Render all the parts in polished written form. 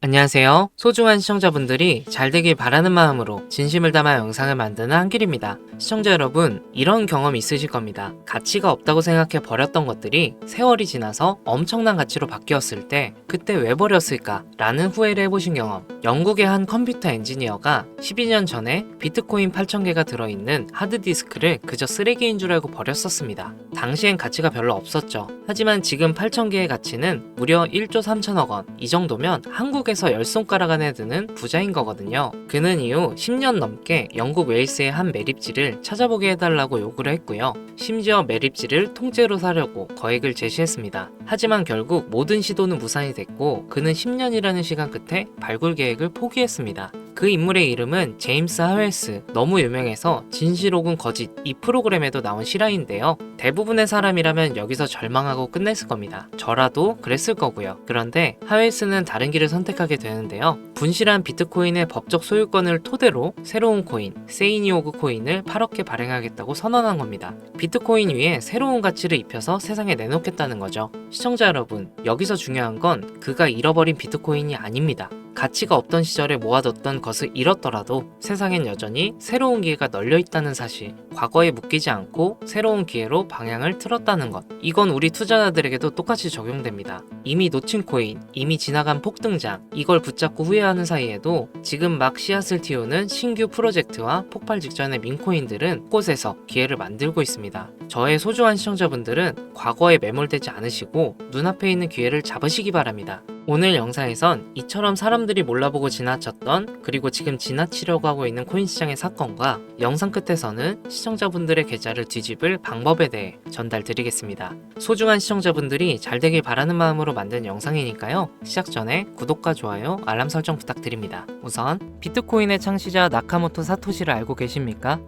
안녕하세요. 소중한 시청자분들이 잘 되길 바라는 마음으로 진심을 담아 영상을 만드는 한길입니다. 시청자 여러분, 이런 경험 있으실 겁니다. 가치가 없다고 생각해 버렸던 것들이 세월이 지나서 엄청난 가치로 바뀌었을 때 그때 왜 버렸을까? 라는 후회를 해보신 경험. 영국의 한 컴퓨터 엔지니어가 12년 전에 비트코인 8,000개가 들어있는 하드디스크를 그저 쓰레기인 줄 알고 버렸었습니다. 당시엔 가치가 별로 없었죠. 하지만 지금 8,000개의 가치는 무려 1조 3천억 원. 이 정도면 한국에서 10손가락 안에 드는 부자인 거거든요. 그는 이후 10년 넘게 영국 웨일스의 한 매립지를 찾아보게 해달라고 요구를 했고요. 심지어 매립지를 통째로 사려고 거액을 제시했습니다. 하지만 결국 모든 시도는 무산이 됐고 그는 10년이라는 시간 끝에 발굴 계획을 포기했습니다. 그 인물의 이름은 제임스 하웰스. 너무 유명해서 진실 혹은 거짓 이 프로그램에도 나온 실화인데요. 대부분의 사람이라면 여기서 절망하고 끝냈을 겁니다. 저라도 그랬을 거고요. 그런데 하웰스는 다른 길을 선택하게 되는데요. 분실한 비트코인의 법적 소유권을 토대로 새로운 코인, 세이니오그 코인을 8억 개 발행하겠다고 선언한 겁니다. 비트코인 위에 새로운 가치를 입혀서 세상에 내놓겠다는 거죠. 시청자 여러분, 여기서 중요한 건 그가 잃어버린 비트코인이 아닙니다. 가치가 없던 시절에 모아뒀던 것을 잃었더라도 세상엔 여전히 새로운 기회가 널려 있다는 사실, 과거에 묶이지 않고 새로운 기회로 방향을 틀었다는 것, 이건 우리 투자자들에게도 똑같이 적용됩니다. 이미 놓친 코인, 이미 지나간 폭등장, 이걸 붙잡고 후회하는 사이에도 지금 막 씨앗을 틔우는 신규 프로젝트와 폭발 직전의 민코인들은 곳에서 기회를 만들고 있습니다. 저의 소중한 시청자분들은 과거에 매몰되지 않으시고 눈앞에 있는 기회를 잡으시기 바랍니다. 오늘 영상에선 이처럼 사람들이 몰라보고 지나쳤던 그리고 지금 지나치려고 하고 있는 코인 시장의 사건과 영상 끝에서는 시청자분들의 계좌를 뒤집을 방법에 대해 전달드리겠습니다. 소중한 시청자분들이 잘 되길 바라는 마음으로 만든 영상이니까요. 시작 전에 구독과 좋아요, 알람 설정 부탁드립니다. 우선 비트코인의 창시자 나카모토 사토시를 알고 계십니까?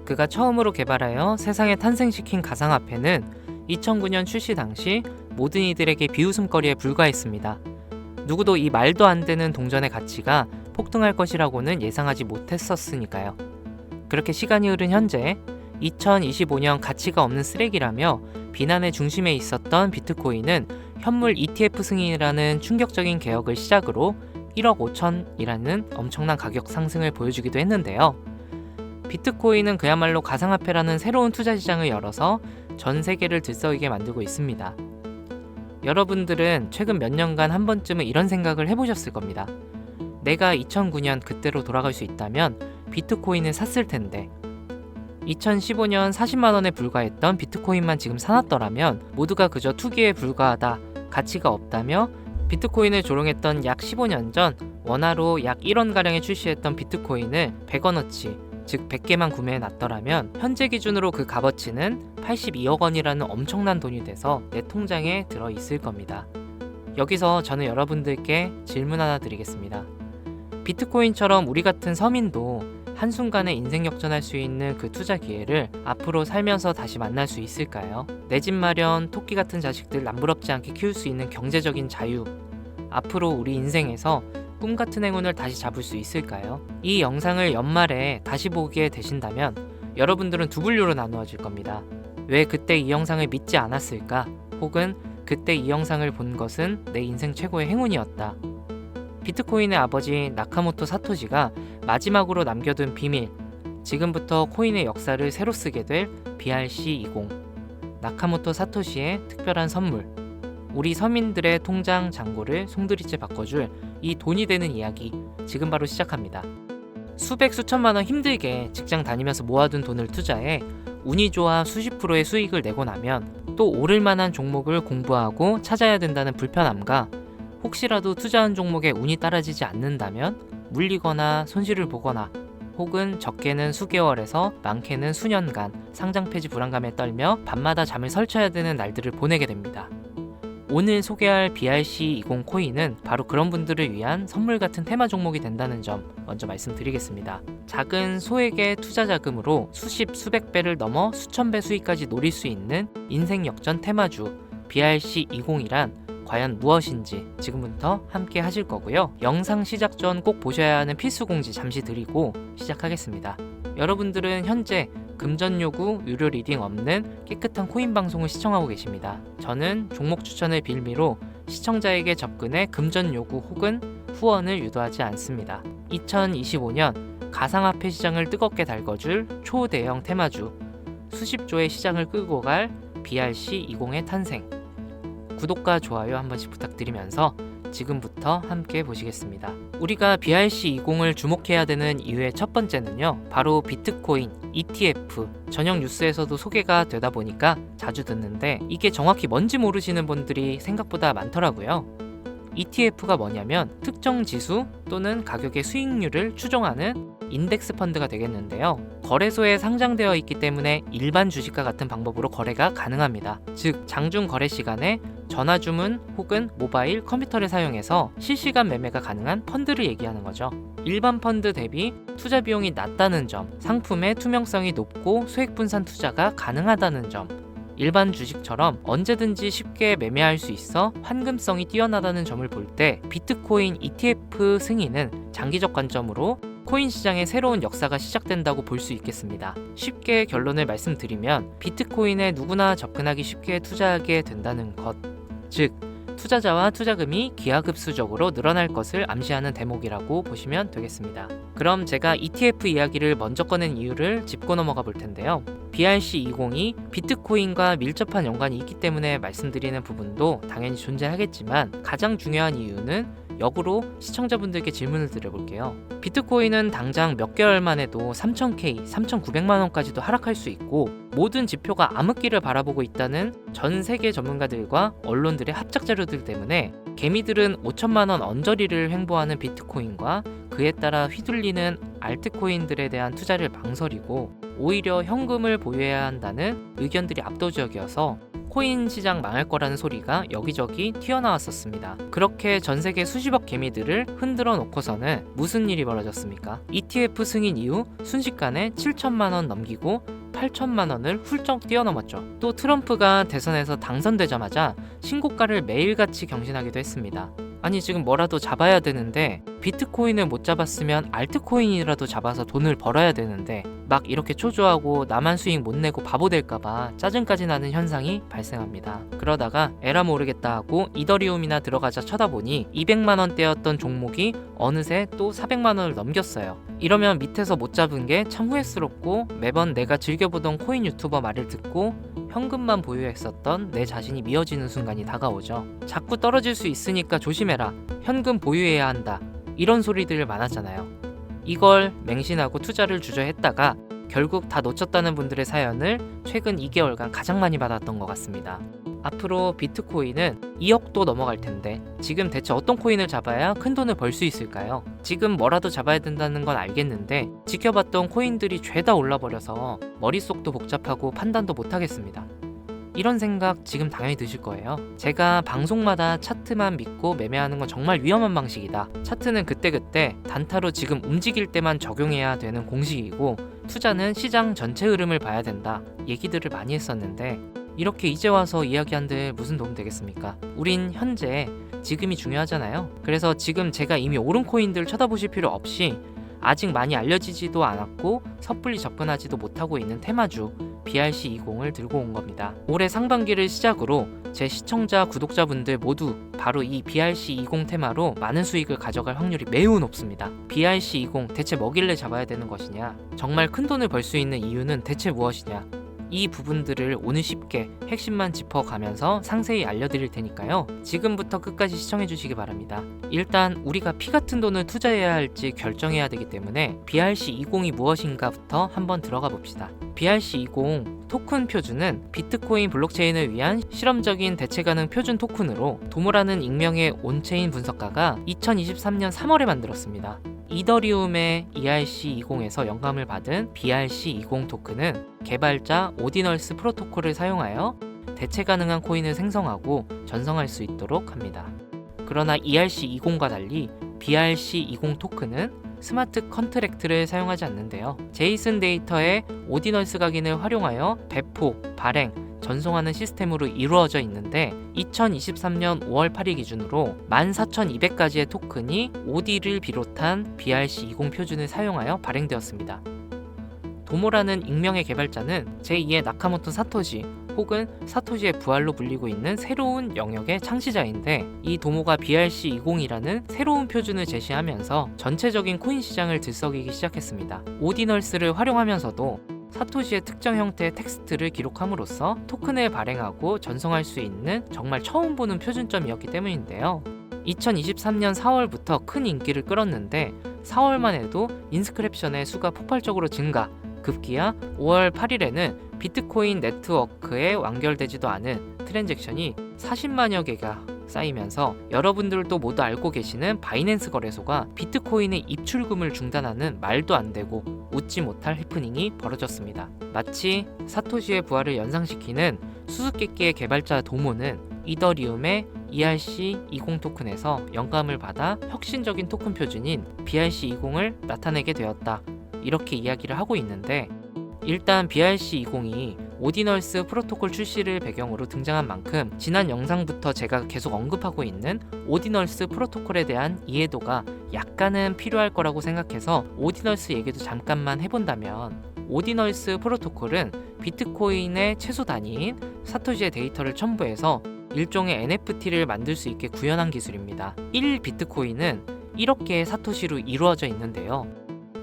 그가 처음으로 개발하여 세상에 탄생시킨 가상화폐는 2009년 출시 당시 모든 이들에게 비웃음거리에 불과했습니다. 누구도 이 말도 안 되는 동전의 가치가 폭등할 것이라고는 예상하지 못했었으니까요. 그렇게 시간이 흐른 현재 2025년 가치가 없는 쓰레기라며 비난의 중심에 있었던 비트코인은 현물 ETF 승인이라는 충격적인 개혁을 시작으로 1억 5천이라는 엄청난 가격 상승을 보여주기도 했는데요. 비트코인은 그야말로 가상화폐라는 새로운 투자 시장을 열어서 전 세계를 들썩이게 만들고 있습니다. 여러분들은 최근 몇 년간 한 번쯤은 이런 생각을 해보셨을 겁니다. 내가 2009년 그때로 돌아갈 수 있다면 비트코인을 샀을 텐데 2015년 40만 원에 불과했던 비트코인만 지금 사놨더라면 모두가 그저 투기에 불과하다, 가치가 없다며 비트코인을 조롱했던 약 15년 전 원화로 약 1원가량에 출시했던 비트코인을 100원어치 즉 100개만 구매해 놨더라면 현재 기준으로 그 값어치는 82억 원이라는 엄청난 돈이 돼서 내 통장에 들어 있을 겁니다. 여기서 저는 여러분들께 질문 하나 드리겠습니다. 비트코인처럼 우리 같은 서민도 한순간에 인생 역전할 수 있는 그 투자 기회를 앞으로 살면서 다시 만날 수 있을까요? 내 집 마련, 토끼 같은 자식들 남부럽지 않게 키울 수 있는 경제적인 자유, 앞으로 우리 인생에서 꿈 같은 행운을 다시 잡을 수 있을까요? 이 영상을 연말에 다시 보게 되신다면 여러분들은 두 분류로 나누어질 겁니다. 왜 그때 이 영상을 믿지 않았을까? 혹은 그때 이 영상을 본 것은 내 인생 최고의 행운이었다. 비트코인의 아버지 나카모토 사토시가 마지막으로 남겨둔 비밀, 지금부터 코인의 역사를 새로 쓰게 될 BRC20, 나카모토 사토시의 특별한 선물, 우리 서민들의 통장 잔고를 송두리째 바꿔줄 이 돈이 되는 이야기 지금 바로 시작합니다. 수백 수천만 원 힘들게 직장 다니면서 모아둔 돈을 투자해 운이 좋아 수십 프로의 수익을 내고 나면 또 오를 만한 종목을 공부하고 찾아야 된다는 불편함과 혹시라도 투자한 종목에 운이 따라지지 않는다면 물리거나 손실을 보거나 혹은 적게는 수개월에서 많게는 수년간 상장 폐지 불안감에 떨며 밤마다 잠을 설쳐야 되는 날들을 보내게 됩니다. 오늘 소개할 BRC20 코인은 바로 그런 분들을 위한 선물 같은 테마 종목이 된다는 점 먼저 말씀드리겠습니다. 작은 소액의 투자 자금으로 수십 수백 배를 넘어 수천 배 수익까지 노릴 수 있는 인생 역전 테마주 BRC20이란 과연 무엇인지 지금부터 함께 하실 거고요. 영상 시작 전 꼭 보셔야 하는 필수 공지 잠시 드리고 시작하겠습니다. 여러분들은 현재 금전 요구, 유료 리딩 없는 깨끗한 코인 방송을 시청하고 계십니다. 저는 종목 추천을 빌미로 시청자에게 접근해 금전 요구 혹은 후원을 유도하지 않습니다. 2025년 가상화폐 시장을 뜨겁게 달궈줄 초대형 테마주, 수십 조의 시장을 끌고 갈 BRC20의 탄생. 구독과 좋아요 한 번씩 부탁드리면서 지금부터 함께 보시겠습니다. 우리가 BRC20을 주목해야 되는 이유의 첫 번째는요, 바로 비트코인, ETF, 저녁 뉴스에서도 소개가 되다 보니까 자주 듣는데 이게 정확히 뭔지 모르시는 분들이 생각보다 많더라고요. ETF가 뭐냐면 특정 지수 또는 가격의 수익률을 추종하는 인덱스 펀드가 되겠는데요. 거래소에 상장되어 있기 때문에 일반 주식과 같은 방법으로 거래가 가능합니다. 즉, 장중 거래 시간에 전화 주문 혹은 모바일 컴퓨터를 사용해서 실시간 매매가 가능한 펀드를 얘기하는 거죠. 일반 펀드 대비 투자 비용이 낮다는 점, 상품의 투명성이 높고 수익 분산 투자가 가능하다는 점, 일반 주식처럼 언제든지 쉽게 매매할 수 있어 환금성이 뛰어나다는 점을 볼 때 비트코인 ETF 승인은 장기적 관점으로 코인 시장의 새로운 역사가 시작된다고 볼 수 있겠습니다. 쉽게 결론을 말씀드리면 비트코인에 누구나 접근하기 쉽게 투자하게 된다는 것, 즉 투자자와 투자금이 기하급수적으로 늘어날 것을 암시하는 대목이라고 보시면 되겠습니다. 그럼 제가 ETF 이야기를 먼저 꺼낸 이유를 짚고 넘어가 볼 텐데요. BRC20이 비트코인과 밀접한 연관이 있기 때문에 말씀드리는 부분도 당연히 존재하겠지만 가장 중요한 이유는 역으로 시청자분들께 질문을 드려볼게요. 비트코인은 당장 몇 개월만 해도 3,000K, 3,900만원까지도 하락할 수 있고 모든 지표가 암흑기를 바라보고 있다는 전 세계 전문가들과 언론들의 합작 자료들 때문에 개미들은 5천만원 언저리를 횡보하는 비트코인과 그에 따라 휘둘리는 알트코인들에 대한 투자를 망설이고 오히려 현금을 보유해야 한다는 의견들이 압도적이어서 코인 시장 망할 거라는 소리가 여기저기 튀어나왔었습니다. 그렇게 전 세계 수십억 개미들을 흔들어 놓고서는 무슨 일이 벌어졌습니까? ETF 승인 이후 순식간에 7천만원 넘기고 8천만원을 훌쩍 뛰어넘었죠. 또 트럼프가 대선에서 당선되자마자 신고가를 매일같이 경신하기도 했습니다. 아니, 지금 뭐라도 잡아야 되는데 비트코인을 못 잡았으면 알트코인이라도 잡아서 돈을 벌어야 되는데 막 이렇게 초조하고 나만 수익 못 내고 바보 될까봐 짜증까지 나는 현상이 발생합니다. 그러다가 에라 모르겠다 하고 이더리움이나 들어가자 쳐다보니 200만원대였던 종목이 어느새 또 400만원을 넘겼어요. 이러면 밑에서 못 잡은 게 참 후회스럽고 매번 내가 즐겨보던 코인 유튜버 말을 듣고 현금만 보유했었던 내 자신이 미어지는 순간이 다가오죠. 자꾸 떨어질 수 있으니까 조심해라. 현금 보유해야 한다. 이런 소리들 많았잖아요. 이걸 맹신하고 투자를 주저했다가 결국 다 놓쳤다는 분들의 사연을 최근 2개월간 가장 많이 받았던 것 같습니다. 앞으로 비트코인은 2억도 넘어갈 텐데 지금 대체 어떤 코인을 잡아야 큰 돈을 벌 수 있을까요? 지금 뭐라도 잡아야 된다는 건 알겠는데 지켜봤던 코인들이 죄다 올라버려서 머릿속도 복잡하고 판단도 못하겠습니다. 이런 생각 지금 당연히 드실 거예요. 제가 방송마다 차트만 믿고 매매하는 건 정말 위험한 방식이다. 차트는 그때그때 단타로 지금 움직일 때만 적용해야 되는 공식이고 투자는 시장 전체 흐름을 봐야 된다. 얘기들을 많이 했었는데 이렇게 이제 와서 이야기한들 무슨 도움 되겠습니까? 우린 현재 지금이 중요하잖아요. 그래서 지금 제가 이미 오른 코인들 쳐다보실 필요 없이 아직 많이 알려지지도 않았고 섣불리 접근하지도 못하고 있는 테마주 BRC20을 들고 온 겁니다. 올해 상반기를 시작으로 제 시청자, 구독자분들 모두 바로 이 BRC20 테마로 많은 수익을 가져갈 확률이 매우 높습니다. BRC20 대체 뭐길래 잡아야 되는 것이냐? 정말 큰 돈을 벌 수 있는 이유는 대체 무엇이냐? 이 부분들을 오늘 쉽게 핵심만 짚어가면서 상세히 알려드릴 테니까요. 지금부터 끝까지 시청해주시기 바랍니다. 일단 우리가 피 같은 돈을 투자해야 할지 결정해야 되기 때문에 BRC20이 무엇인가부터 한번 들어가 봅시다. BRC20 토큰 표준은 비트코인 블록체인을 위한 실험적인 대체 가능 표준 토큰으로 도모라는 익명의 온체인 분석가가 2023년 3월에 만들었습니다. 이더리움의 ERC20에서 영감을 받은 BRC20 토큰은 개발자 오디널스 프로토콜을 사용하여 대체 가능한 코인을 생성하고 전송할 수 있도록 합니다. 그러나 ERC20과 달리 BRC20 토큰은 스마트 컨트랙트를 사용하지 않는데요. 제이슨 데이터의 오디널스 각인을 활용하여 배포, 발행, 전송하는 시스템으로 이루어져 있는데 2023년 5월 8일 기준으로 14,200가지의 토큰이 OD를 비롯한 BRC20 표준을 사용하여 발행되었습니다. 도모라는 익명의 개발자는 제2의 나카모토 사토시 혹은 사토시의 부활로 불리고 있는 새로운 영역의 창시자인데, 이 도모가 BRC20이라는 새로운 표준을 제시하면서 전체적인 코인 시장을 들썩이기 시작했습니다. 오디널스를 활용하면서도 사토시의 특정 형태의 텍스트를 기록함으로써 토큰을 발행하고 전송할 수 있는 정말 처음 보는 표준점이었기 때문인데요. 2023년 4월부터 큰 인기를 끌었는데 4월만 해도 인스크립션의 수가 폭발적으로 증가, 급기야 5월 8일에는 비트코인 네트워크에 완결되지도 않은 트랜잭션이 40만여 개가 쌓이면서 여러분들도 모두 알고 계시는 바이낸스 거래소가 비트코인의 입출금을 중단하는 말도 안 되고 웃지 못할 해프닝이 벌어졌습니다. 마치 사토시의 부활을 연상시키는 수수께끼의 개발자 도모는 이더리움의 ERC20 토큰에서 영감을 받아 혁신적인 토큰 표준인 BRC20을 나타내게 되었다, 이렇게 이야기를 하고 있는데, 일단 BRC20이 오디널스 프로토콜 출시를 배경으로 등장한 만큼 지난 영상부터 제가 계속 언급하고 있는 오디널스 프로토콜에 대한 이해도가 약간은 필요할 거라고 생각해서 오디널스 얘기도 잠깐만 해본다면, 오디널스 프로토콜은 비트코인의 최소 단위인 사토시의 데이터를 첨부해서 일종의 NFT를 만들 수 있게 구현한 기술입니다. 1비트코인은 1억 개의 사토시로 이루어져 있는데요.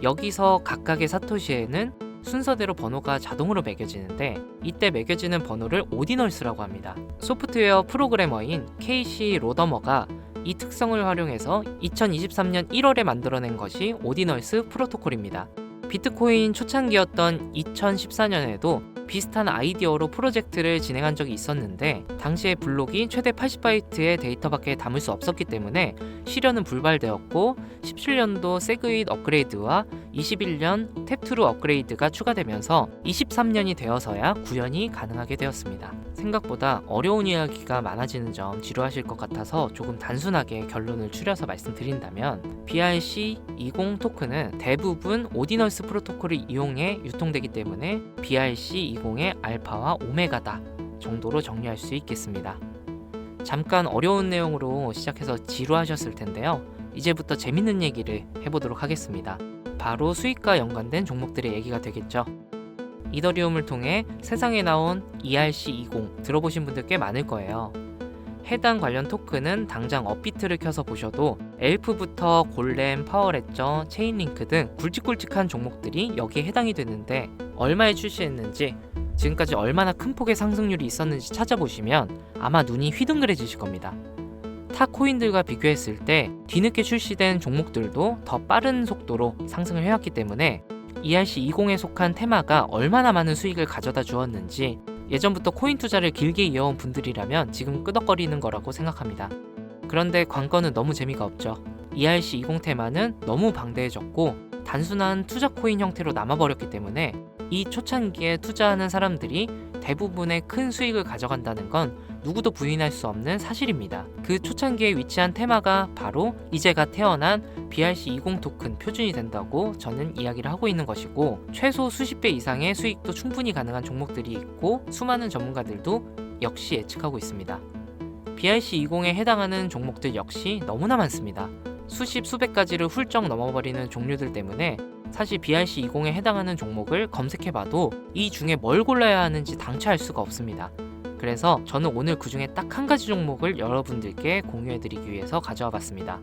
여기서 각각의 사토시에는 순서대로 번호가 자동으로 매겨지는데, 이때 매겨지는 번호를 오디널스라고 합니다. 소프트웨어 프로그래머인 케이시 로더머가 이 특성을 활용해서 2023년 1월에 만들어낸 것이 오디널스 프로토콜입니다. 비트코인 초창기였던 2014년에도 비슷한 아이디어로 프로젝트를 진행한 적이 있었는데, 당시에 블록이 최대 80바이트의 데이터밖에 담을 수 없었기 때문에 실현은 불발되었고, 17년도 세그윗 업그레이드와 21년 탭2루 업그레이드가 추가되면서 23년이 되어서야 구현이 가능하게 되었습니다. 생각보다 어려운 이야기가 많아지는 점 지루하실 것 같아서 조금 단순하게 결론을 추려서 말씀드린다면, BRC20 토큰은 대부분 오디널스 프로토콜을 이용해 유통되기 때문에 BRC20의 알파와 오메가다 정도로 정리할 수 있겠습니다. 잠깐 어려운 내용으로 시작해서 지루하셨을 텐데요. 이제부터 재밌는 얘기를 해보도록 하겠습니다. 바로 수익과 연관된 종목들의 얘기가 되겠죠. 이더리움을 통해 세상에 나온 ERC20 들어보신 분들 꽤 많을 거예요. 해당 관련 토큰은 당장 업비트를 켜서 보셔도 엘프부터 골렘, 파워레저, 체인링크 등 굵직굵직한 종목들이 여기에 해당이 되는데, 얼마에 출시했는지, 지금까지 얼마나 큰 폭의 상승률이 있었는지 찾아보시면 아마 눈이 휘둥그레지실 겁니다. 타 코인들과 비교했을 때 뒤늦게 출시된 종목들도 더 빠른 속도로 상승을 해왔기 때문에 ERC20에 속한 테마가 얼마나 많은 수익을 가져다 주었는지, 예전부터 코인 투자를 길게 이어온 분들이라면 지금 끄덕거리는 거라고 생각합니다. 그런데 관건은 너무 재미가 없죠. ERC20 테마는 너무 방대해졌고 단순한 투자 코인 형태로 남아버렸기 때문에 이 초창기에 투자하는 사람들이 대부분의 큰 수익을 가져간다는 건 누구도 부인할 수 없는 사실입니다. 그 초창기에 위치한 테마가 바로 이제가 태어난 BRC20 토큰 표준이 된다고 저는 이야기를 하고 있는 것이고, 최소 수십 배 이상의 수익도 충분히 가능한 종목들이 있고 수많은 전문가들도 역시 예측하고 있습니다. BRC20에 해당하는 종목들 역시 너무나 많습니다. 수십 수백 가지를 훌쩍 넘어버리는 종류들 때문에 사실 BRC20에 해당하는 종목을 검색해봐도 이 중에 뭘 골라야 하는지 당최 알 수가 없습니다. 그래서 저는 오늘 그 중에 딱 한 가지 종목을 여러분들께 공유해드리기 위해서 가져와 봤습니다.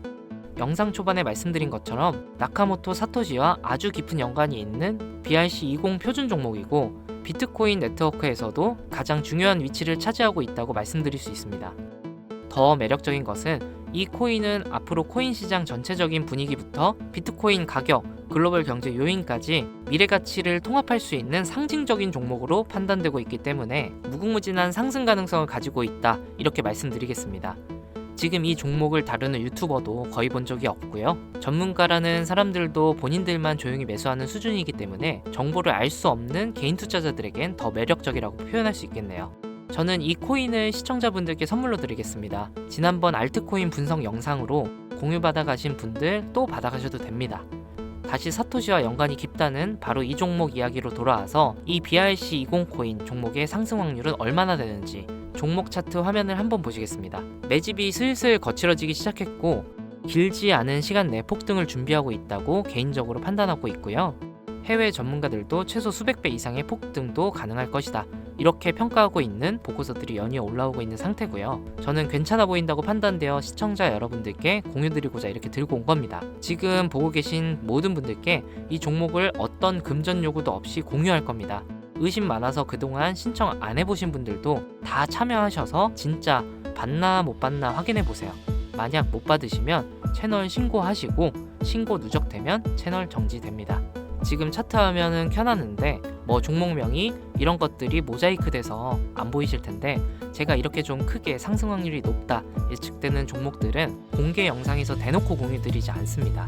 영상 초반에 말씀드린 것처럼 나카모토 사토시와 아주 깊은 연관이 있는 BRC20 표준 종목이고, 비트코인 네트워크에서도 가장 중요한 위치를 차지하고 있다고 말씀드릴 수 있습니다. 더 매력적인 것은 이 코인은 앞으로 코인 시장 전체적인 분위기부터 비트코인 가격, 글로벌 경제 요인까지 미래 가치를 통합할 수 있는 상징적인 종목으로 판단되고 있기 때문에 무궁무진한 상승 가능성을 가지고 있다, 이렇게 말씀드리겠습니다. 지금 이 종목을 다루는 유튜버도 거의 본 적이 없고요. 전문가라는 사람들도 본인들만 조용히 매수하는 수준이기 때문에 정보를 알 수 없는 개인 투자자들에겐 더 매력적이라고 표현할 수 있겠네요. 저는 이 코인을 시청자분들께 선물로 드리겠습니다. 지난번 알트코인 분석 영상으로 공유받아 가신 분들 또 받아가셔도 됩니다. 다시 사토시와 연관이 깊다는 바로 이 종목 이야기로 돌아와서 이 BRC20 코인 종목의 상승 확률은 얼마나 되는지 종목 차트 화면을 한번 보시겠습니다. 매집이 슬슬 거칠어지기 시작했고 길지 않은 시간 내 폭등을 준비하고 있다고 개인적으로 판단하고 있고요. 해외 전문가들도 최소 수백 배 이상의 폭등도 가능할 것이다, 이렇게 평가하고 있는 보고서들이 연이어 올라오고 있는 상태고요. 저는 괜찮아 보인다고 판단되어 시청자 여러분들께 공유드리고자 이렇게 들고 온 겁니다. 지금 보고 계신 모든 분들께 이 종목을 어떤 금전 요구도 없이 공유할 겁니다. 의심 많아서 그동안 신청 안 해보신 분들도 다 참여하셔서 진짜 받나 못 받나 확인해 보세요. 만약 못 받으시면 채널 신고하시고 신고 누적되면 채널 정지됩니다. 지금 차트 화면은 켜놨는데 뭐 종목명이 이런 것들이 모자이크 돼서 안 보이실 텐데, 제가 이렇게 좀 크게 상승 확률이 높다 예측되는 종목들은 공개 영상에서 대놓고 공유드리지 않습니다.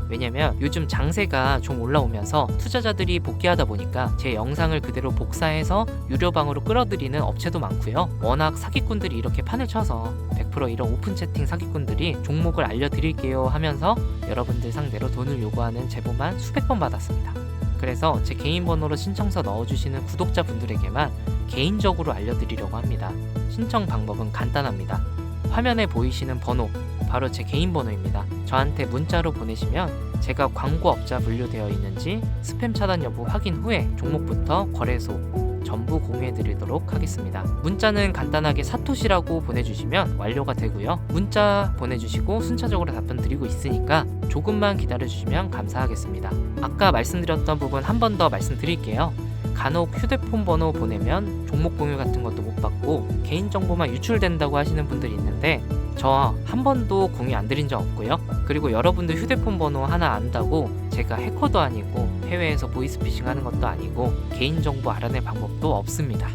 왜냐면 요즘 장세가 좀 올라오면서 투자자들이 복귀하다 보니까 제 영상을 그대로 복사해서 유료방으로 끌어들이는 업체도 많고요. 워낙 사기꾼들이 이렇게 판을 쳐서 100% 이런 오픈 채팅 사기꾼들이 종목을 알려드릴게요 하면서 여러분들 상대로 돈을 요구하는 제보만 수백 번 받았습니다. 그래서 제 개인 번호로 신청서 넣어주시는 구독자분들에게만 개인적으로 알려드리려고 합니다. 신청 방법은 간단합니다. 화면에 보이시는 번호, 바로 제 개인 번호입니다. 저한테 문자로 보내시면 제가 광고업자 분류되어 있는지 스팸 차단 여부 확인 후에 종목부터 거래소 전부 공유해드리도록 하겠습니다. 문자는 간단하게 사토시라고 보내주시면 완료가 되고요. 문자 보내주시고 순차적으로 답변 드리고 있으니까 조금만 기다려주시면 감사하겠습니다. 아까 말씀드렸던 부분 한 번 더 말씀드릴게요. 간혹 휴대폰 번호 보내면 종목 공유 같은 것도 못 받고 개인정보만 유출된다고 하시는 분들이 있는데, 저 한 번도 공유 안 드린 적 없고요. 그리고 여러분들 휴대폰 번호 하나 안다고 제가 해커도 아니고 해외에서 보이스피싱 하는 것도 아니고 개인정보 알아낼 방법도 없습니다.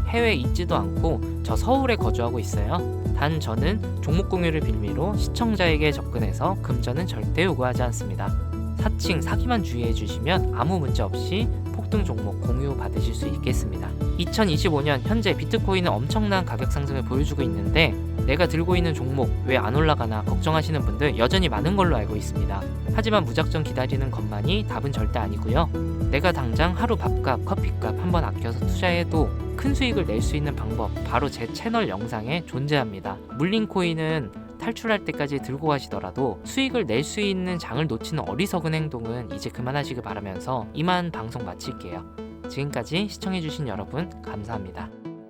해외에 있지도 않고 저 서울에 거주하고 있어요. 단 저는 종목 공유를 빌미로 시청자에게 접근해서 금전은 절대 요구하지 않습니다. 사칭, 사기만 주의해 주시면 아무 문제 없이 폭등 종목 공유 받으실 수 있겠습니다. 2025년 현재 비트코인은 엄청난 가격 상승을 보여주고 있는데, 내가 들고 있는 종목 왜 안 올라가나 걱정하시는 분들 여전히 많은 걸로 알고 있습니다. 하지만 무작정 기다리는 것만이 답은 절대 아니고요. 내가 당장 하루 밥값, 커피값 한번 아껴서 투자해도 큰 수익을 낼 수 있는 방법, 바로 제 채널 영상에 존재합니다. 물린 코인은 탈출할 때까지 들고 가시더라도 수익을 낼 수 있는 장을 놓치는 어리석은 행동은 이제 그만하시길 바라면서 이만 방송 마칠게요. 지금까지 시청해주신 여러분 감사합니다.